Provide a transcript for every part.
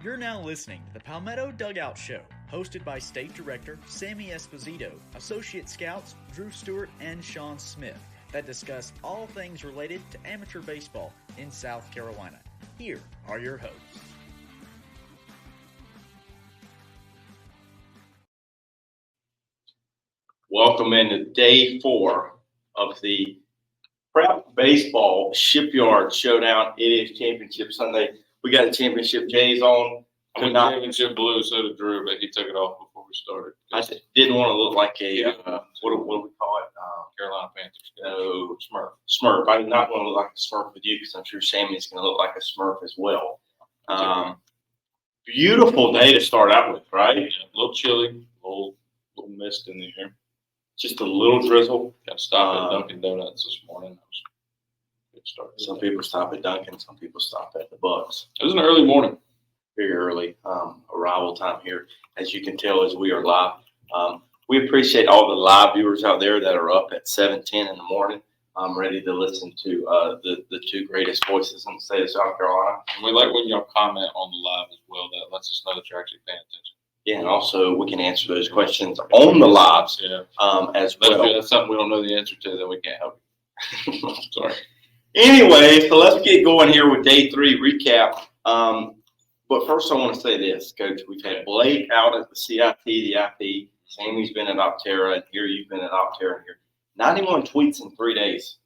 You're now listening to the Palmetto Dugout Show, hosted by State Director Sammy Esposito, Associate Scouts Drew Stewart and Sean Smith, that discuss all things related to amateur baseball in South Carolina. Here are your hosts. Welcome into day 4 of the Prep Baseball Shipyard Showdown. It is Championship Sunday. We got the championship J's on. I went championship blue, so did Drew, but he took it off before we started. I didn't want to look like a, what do we call it? Carolina Panthers. No, Smurf. I did not want to look like a Smurf with you because I'm sure Sammy's going to look like a Smurf as well. Beautiful day to start out with, right? Yeah, a little chilly, a little mist in the air. Just a little drizzle. Got to stop at Dunkin' Donuts this morning. Good start. Some people stop at Dunkin', some people stop at the Bucks. It was an early morning. Very early arrival time here, as you can tell, as we are live. We appreciate all the live viewers out there that are up at 7:10 in the morning, ready to listen to the two greatest voices in the state of South Carolina. And we like when y'all comment on the live as well. That lets us know that you're actually paying attention. Yeah, and also we can answer those questions on the lives as well. That's something we don't know the answer to, that we can't help you. Sorry. Anyway, so let's get going here with day 3 recap. But first I want to say this, Coach. We've had Blake out at the CIT, the IP. Sammy's been at Optera, and here you've been at Optera. And here, 91 tweets in 3 days.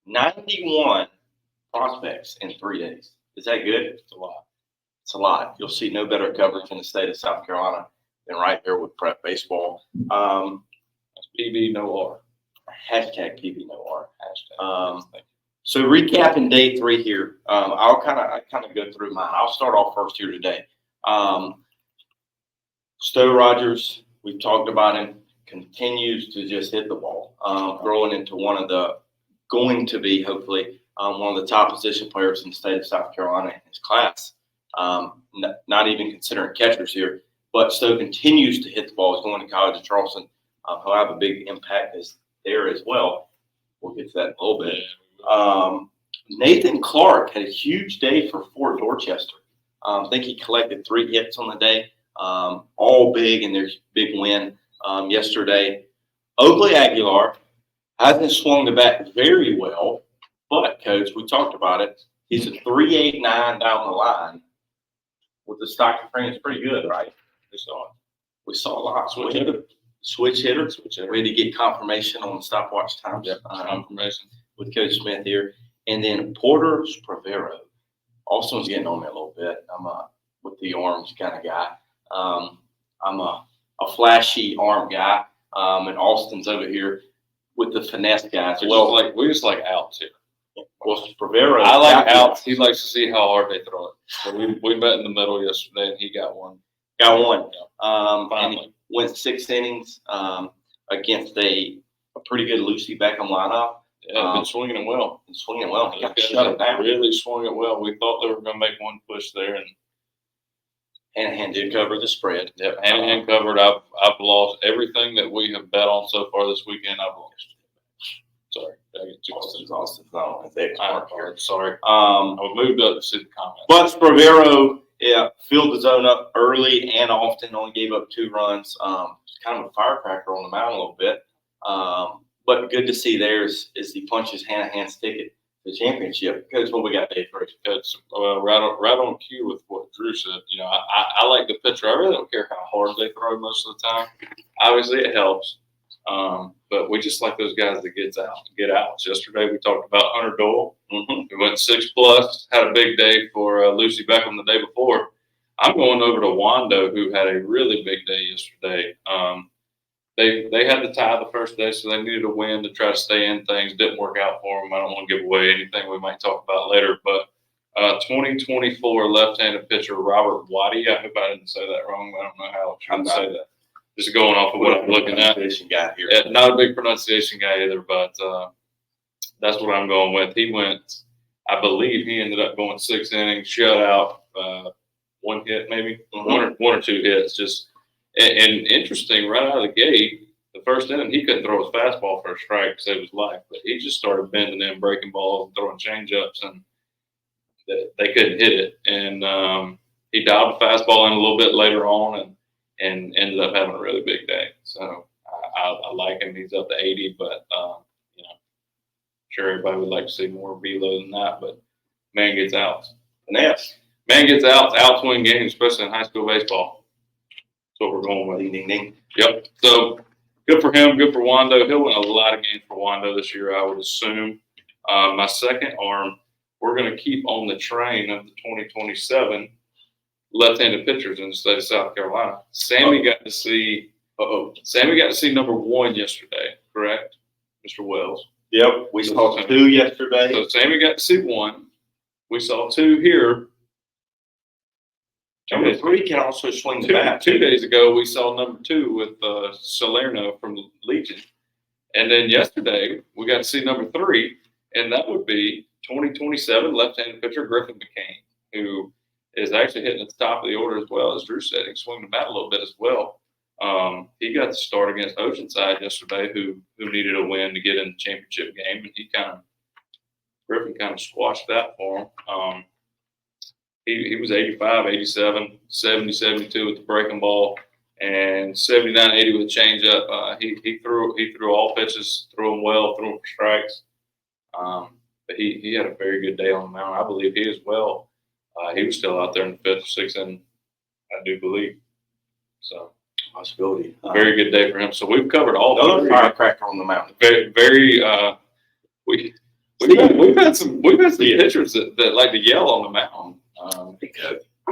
91 prospects in 3 days. Is that good? It's a lot. It's a lot. You'll see no better coverage in the state of South Carolina than right here with Prep Baseball. That's PB no R. Hashtag PB no R. Hashtag. So recapping day 3 here, I'll kind of go through mine. I'll start off first here today. Stowe Rogers, we've talked about him, continues to just hit the ball, growing into going to be hopefully one of the top position players in the state of South Carolina in his class. Not even considering catchers here, but Stowe continues to hit the ball. He's going to college at Charleston. He'll have a big impact there as well. We'll get to that in a little bit. Nathan Clark had a huge day for Fort Dorchester. I think he collected 3 hits on the day, all big in their big win yesterday. Oakley Aguilar hasn't swung the bat very well, but, Coach, we talked about it. He's a 3.89 down the line with the stock of frame. It's pretty good, right? We saw a lot. Switch hitter. We had to get confirmation on the stopwatch times. Yep, confirmation. With Coach Smith here. And then Porter Spravero. Austin's getting on me a little bit. I'm with the arms kind of guy. I'm a flashy arm guy. And Austin's over here with the finesse guys. We just like outs here. Well, Spravero. I like outs. He likes to see how hard they throw it. So we met in the middle yesterday, and he got one. And he went 6 innings against a pretty good Lucy Beckham lineup. Yeah, been swinging it well. He got shut it down. Really swung it well. We thought they were going to make one push there, and Hanahan did cover the spread. Yep, Hanahan covered. I've lost everything that we have bet on so far this weekend. I've lost. Sorry, did I get too Austin's not on the Sorry. I moved up to see the comments. But Spravero, filled the zone up early and often. Only gave up 2 runs. Kind of a firecracker on the mound a little bit. But good to see there is he punches Hanahan's ticket to the championship. Coach, what we got today first? Coach, right on cue with what Drew said. You know, I like the pitcher. I really don't care how hard they throw most of the time. Obviously, it helps. But we just like those guys that get outs. Yesterday, we talked about Hunter Doyle. Mm-hmm. We went 6+, had a big day for Lucy Beckham the day before. I'm going over to Wando, who had a really big day yesterday. They had to tie the first day, so they needed a win to try to stay in things. Didn't work out for them. I don't want to give away anything we might talk about later. But 2024 left-handed pitcher Robert Waddy. I hope I didn't say that wrong. I don't know how to say that. Just going off of what I'm looking at. Guy here. Yeah, not a big pronunciation guy either, but that's what I'm going with. He went, I believe he ended up going 6 innings, shutout, 1 hit maybe, one or 2 hits. Just and interesting, right out of the gate, the first inning he couldn't throw his fastball for a strike to save his life, but he just started bending in, breaking balls, throwing changeups, and they couldn't hit it. And he dialed the fastball in a little bit later on and ended up having a really big day. So I like him. He's up to 80, but you know, sure everybody would like to see more velo than that. But man gets outs. Finesse. Man gets outs win games, especially in high school baseball. That's what we're going with. Ding, ding, ding. Yep. So good for him. Good for Wando. He'll win a lot of games for Wando this year, I would assume. My second arm, we're going to keep on the train of the 2027 left-handed pitchers in the state of South Carolina. Sammy got to see number 1 yesterday, correct, Mr. Wells? Yep, we saw 2 yesterday. So Sammy got to see 1. We saw 2 here. Number 3 can also swing the bat. 2 days ago, we saw number 2 with Salerno from Legion. And then yesterday, we got to see number 3, and that would be 2027 left-handed pitcher Griffin McCain, who is actually hitting at the top of the order as well. As Drew said, he swung the bat a little bit as well. He got to start against Oceanside yesterday, who needed a win to get in the championship game, and Griffin kind of squashed that for him. He was 85, 87, 70, 72 with the breaking ball, and 79, 80 with changeup. He threw all pitches, threw them well, threw them for strikes. But he had a very good day on the mound. I believe he as well. He was still out there in the 5th or 6th inning, I do believe. So possibility. Very good day for him. So we've covered all another firecracker on the mound. We've had some pitchers that like to yell on the mound.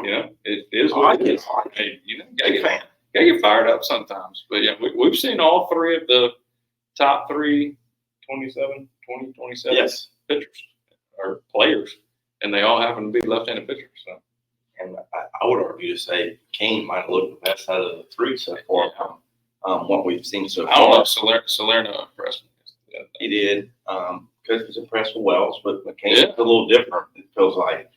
You know, it is what it is. Hey, you know, gotta get fired up sometimes. But yeah, we've seen all 3 of the top 3 2027 yes. pitchers or players, and they all happen to be left-handed pitchers. So. And I would argue to say Kane might have looked the best out of the 3 so far. What we've seen so far. I don't know if Salerno impressed me. Yeah, he did. Because he's impressed with Wells, but McCain's a little different. It feels like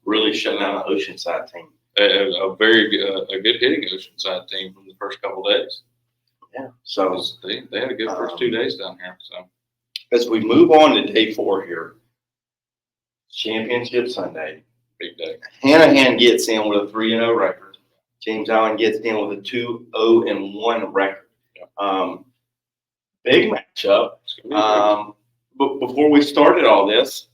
really shut down the Oceanside team. A very good hitting Oceanside team from the first couple of days. Yeah. So they had a good first 2 days down here. So as we move on to day 4 here, Championship Sunday. Big day. Hanahan gets in with a 3-0 record. James Allen gets in with a 2-0-1 record. Yeah. Big matchup. But before we started all this,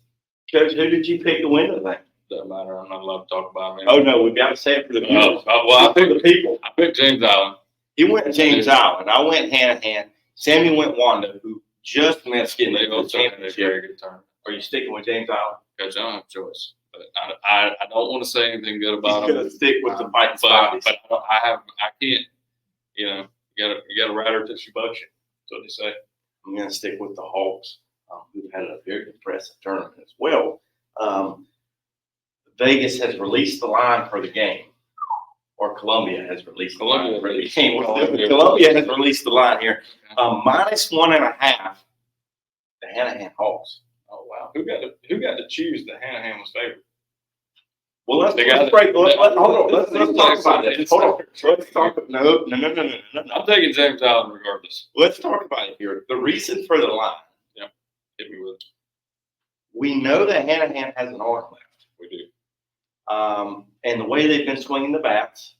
Coach, who did you pick to win the thing? Doesn't matter. I'm not allowed to talk about it. Oh, no, we've got to say it for the people. I picked the people. I picked James Allen. He went James Allen. I went Hanahan. Sammy went Wanda, who just missed getting into the championship. Very good turn. Are you sticking with James Allen? Coach, I don't have a choice. But I don't want to say anything good about him. He's going to stick with the fighting Spotties. But I can't. You know, you got to ride her till she bucks you. That's what they say. I'm going to stick with the Hawks, who've had a very impressive tournament as well. Vegas has released the line for the game, or Columbia has released the line for the game. Columbia has released the line here. -1.5. The Hanahan Hawks. Oh wow! Who got to choose that Hanahan was favorite? Well, let's talk about it. Hold on. Let's talk. No. I'm taking James Allen regardless. Let's talk about it here. The reason for the line. Yeah, hit me with it. We know that Hanahan has an arm left. We do. And the way they've been swinging the bats,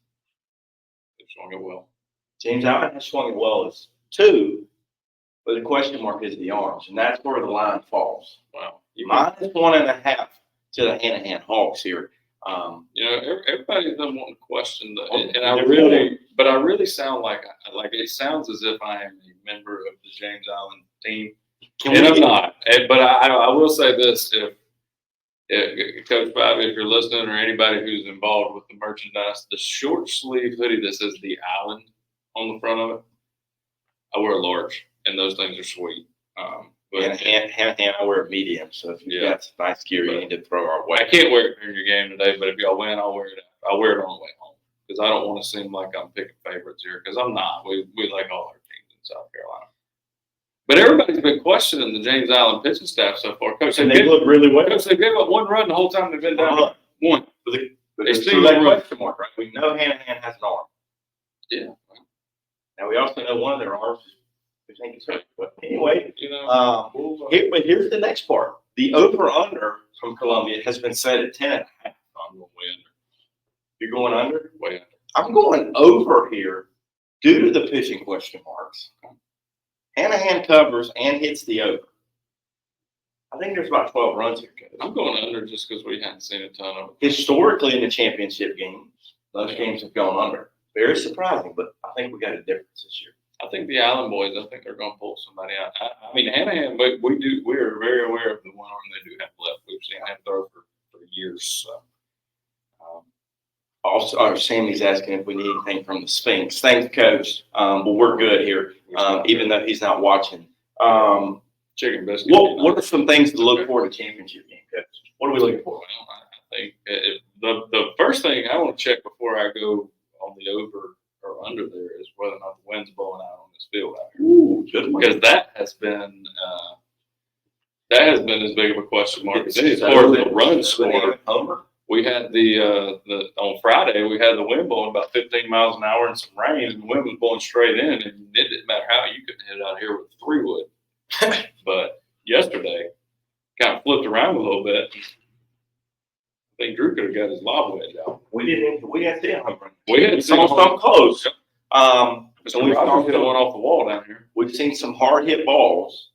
they've swung it well. James Allen has swung it well as 2. But the question mark is the arms, and that's where the line falls. Wow. -1.5 to the Hanahan Hawks here. You know, everybody's been wanting to question and I really sound like it sounds as if I am a member of the James Allen team, and I'm not. But I will say this: if Coach Bobby, if you're listening, or anybody who's involved with the merchandise, the short sleeve hoodie that says the Island on the front of it, I wear a large. And those things are sweet. Hanahan, I wear a medium, so if you've got some nice gear, you need to throw our way. I can't wear it during your game today, but if y'all win, I'll wear it. I'll wear it on the way home because I don't want to seem like I'm picking favorites here because I'm not. We like all our teams in South Carolina. But everybody's been questioning the James Allen pitching staff so far. Coach, they look really well. Coach, they gave up 1 run the whole time they've been down. One. But they still that question mark, right? We know Hanahan has an arm. Yeah. Now we also know one of their arms. But anyway, you know, but here's the next part. The over/under from Columbia has been set at 10.5. I'm going way under. You're going under? Way under. I'm going over here due to the pitching question marks. Hanahan covers and hits the over. I think there's about 12 runs here, Coach. I'm going under just because we hadn't seen a ton of it. Historically, in the championship games, those games have gone under. Very surprising, but I think we got a difference this year. I think the Allen boys, I think they're going to pull somebody out. I mean, Hanahan, we are very aware of the one arm they do have left. We've seen him throw for years. So. Also, Sammy's asking if we need anything from the Sphinx. Thanks, Coach. But we're good here, even though he's not watching. Chicken biscuit. What are some things to look for in a championship game, Coach? What are we looking for? Well, I think the first thing I want to check before I go on the over or under there is whether or not the wind's blowing out on this field out here. Ooh, good one. Because that has been as big of a question mark as any as far as the run score. We had on Friday we had the wind blowing about 15 miles an hour and some rain, and the wind was blowing straight in, and it didn't matter how you couldn't hit it out here with a 3-wood. But yesterday, kind of flipped around a little bit. I think Drew could have got his lob wedge out. We had to home run. We had some close. So we hit one off the wall down here. We've seen some hard hit balls,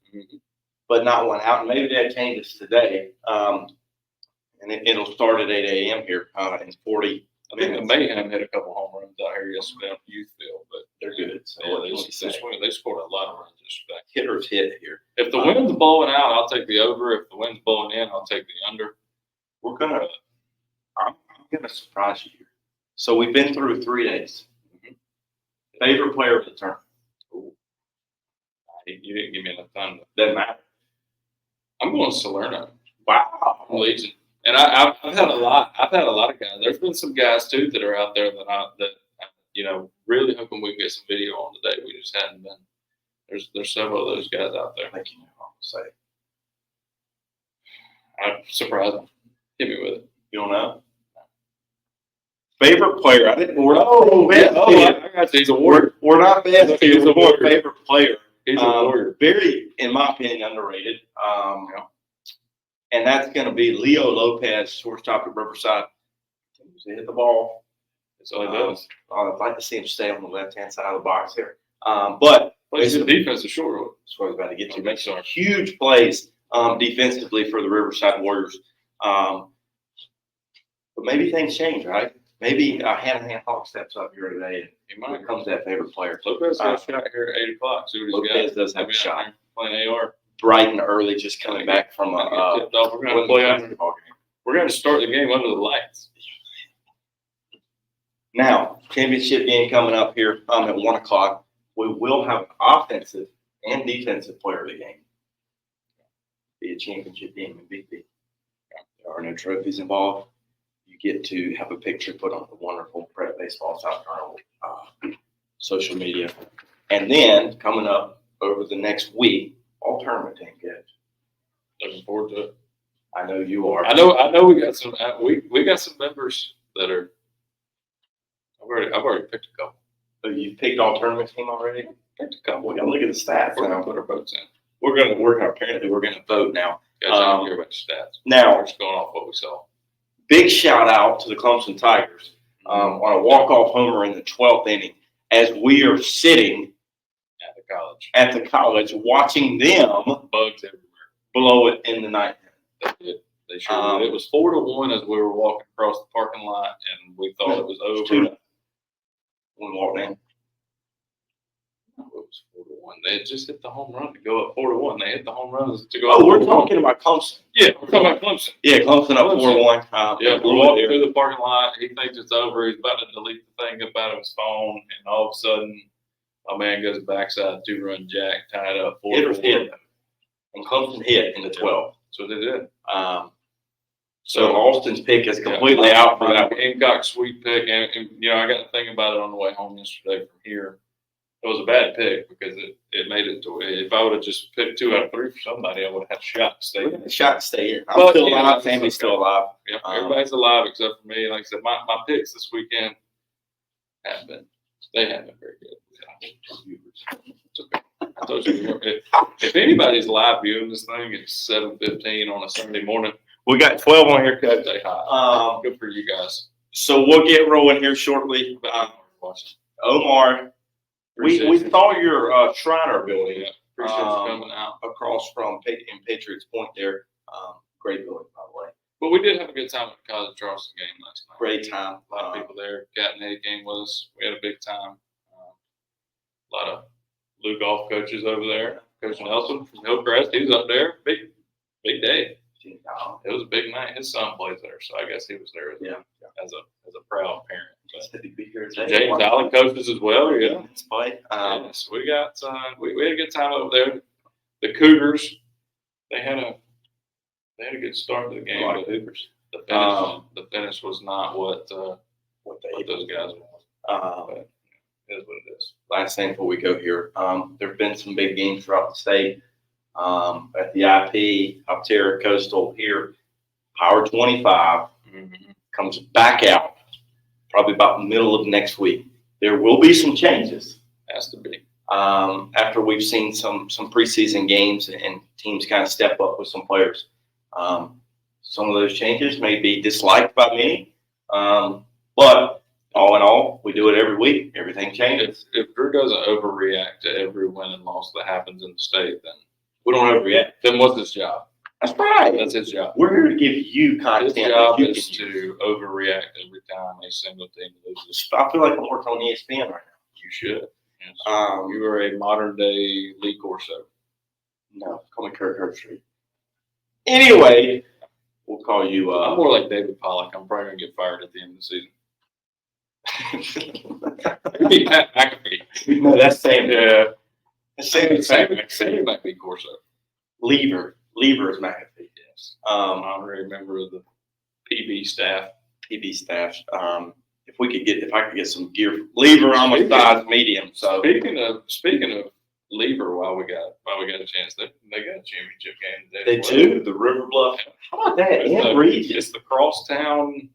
but not one out. And maybe that changes today. And it'll start at 8 a.m. here in 40. I think the Mayhem hit a couple home runs out here yesterday on the youth field, but they're good. So yeah, they scored a lot of runs yesterday. Hitters hit here. If the wind's blowing out, I'll take the over. If the wind's blowing in, I'll take the under. I'm gonna surprise you here. So we've been through 3 days. Favorite player of the tournament? You didn't give me enough time. Doesn't matter. I'm going Salerno. Wow. Legion. And I've had a lot. I've had a lot of guys. There's been some guys too that are out there that really hoping we can get some video on today. We just hadn't been. There's several of those guys out there. I think you know what I'm saying. I'm surprised. Hit me with it. You don't know? Favorite player? I didn't. I got he's a warrior. We're not bad. He's a warrior. Favorite player. He's a warrior. Very, in my opinion, underrated. And that's going to be Leo Lopez, shortstop at Riverside. Continues to hit the ball. That's all he does. I'd like to see him stay on the left-hand side of the box here. But plays the defensive short. That's what I was about to get to. Makes some huge plays defensively for the Riverside Warriors. But maybe things change, right? Maybe Hanahan Hawk steps up here today and becomes that favorite player. Lopez got a shot here at 8 o'clock. See what he's got. Lopez does have a shot. Playing AR. Bright and early, just coming back from We're going to play under. We're going to start the game under the lights. Now, championship game coming up here at 1 o'clock. We will have an offensive and defensive player of the game. Be a championship game in BP. There are no trophies involved. You get to have a picture put on the wonderful Prep Baseball South Carolina social media. And then coming up over the next week, all tournament team kids. Looking forward to it. I know you are. I know. We got some. We got some members that are. I've already picked a couple. So you picked all tournament team already? Picked a couple. Well, look at the stats. We're gonna put our votes in. Apparently we're gonna vote now. Guys, I don't hear about the stats. Now, we're just going off what we saw. Big shout out to the Clemson Tigers on a walk-off homer in the 12th inning as we are sitting at the college watching them bugs everywhere blow it in the ninth inning. They did. They sure did. It was 4-1 as we were walking across the parking lot, and we thought it was over. 2-0 when we walked in. No, it was 4-1. They had just hit the home run to go up 4-1. They hit the home runs to go up. Oh, we're talking about Clemson. Yeah, we're talking about Clemson. Yeah, Clemson up 4-1. Yeah, we're walking through the parking lot. He thinks it's over. He's about to delete the thing up out of his phone, and all of a sudden, a man goes backside, 2-run jack, tied up 4-4. Hitters hit. And Clemson hit in the 12th. So they did. So Austin's pick is completely out for that. Hancock sweet pick, and I got to think about it on the way home yesterday from here. It was a bad pick because it made it to. If I would have just picked 2 out of 3 for somebody, I would have had a shot to stay in. A shot to stay in. I'm still alive. Family's still alive. Yeah, everybody's alive except for me. Like I said, my picks this weekend haven't been very good. It's okay. I told you, if anybody's live viewing this thing, it's 7:15 on a Sunday morning. We got 12 on here, Coach. Stay high. Good for you guys. So we'll get rolling here shortly. Omar, we saw your Shriner building. Yeah, appreciate you coming out. Across from in Patriots Point there. Great building, by the way. But we did have a good time at the College Charleston game last night. Great time. A lot of people there. Cat and Eddie came with us. We had a big time. A lot of Lou golf coaches over there. Coach Nelson from Hillcrest, he was up there. Big day. It was a big night. His son plays there, so I guess he was there as a proud parent. James Allen coaches as well. Yeah, it's play. So we got we had a good time over there. The Cougars, they had a good start to the game. But the finish was not what those guys want. But it is what it is. Last thing before we go here, there have been some big games throughout the state. At the IP, Optera Coastal here, Power 25 comes back out probably about the middle of next week. There will be some changes. Has to be. After we've seen some preseason games and teams kind of step up with some players. Some of those changes may be disliked by many, but all in all, we do it every week. Everything changes. If Drew doesn't overreact to every win and loss that happens in the state, then we don't overreact. Then what's his job? That's right. That's his job. We're here to give you content. His job is to overreact every time a single team loses. I feel like I'm working on ESPN right now. You should. Yes. You are a modern day Lee Corso. No, call me Kirk Herbstreit. Anyway, we'll call you. I'm more like David Pollock. I'm probably gonna get fired at the end of the season. Maybe Pat McAfee. No, that's Sam. Yeah. Sam might be Corso. Lever is McAfee. Yes. Honorary member of the PB staff. If I could get some gear. Lever, I'm a size medium. So speaking of Lever, while we got a chance, they got a championship game today. They do. The River Bluff. How about that? It's the crosstown.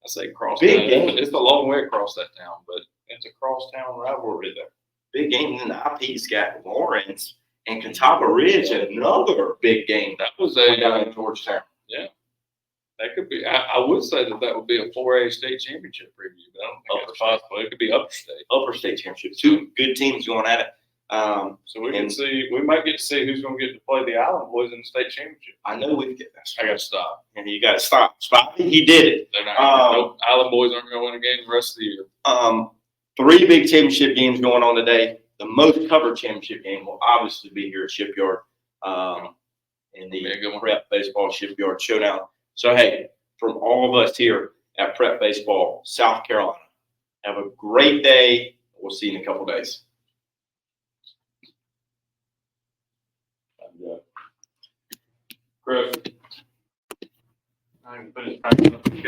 I say crosstown. Big game. It's a long way across that town, but it's a crosstown rivalry there. Big game. And the IP's got Lawrence and Catawba Ridge, another big game. That was down in Georgetown. Yeah. That could be. I would say that would be a 4A state championship preview, but I don't think it's possible. It could be upper state. Upper state championship. Two good teams going at it. So we can see. We might get to see who's going to get to play the Island Boys in the state championship. I know we've got. I got to stop. And you got to stop. He did it. They're not. Island Boys aren't going to win a game the rest of the year. 3 big championship games going on today. The most covered championship game will obviously be here at Shipyard in the Prep Baseball Shipyard Showdown. So, hey, from all of us here at Prep Baseball, South Carolina, have a great day. We'll see you in a couple days. Chris, I can finish packing up the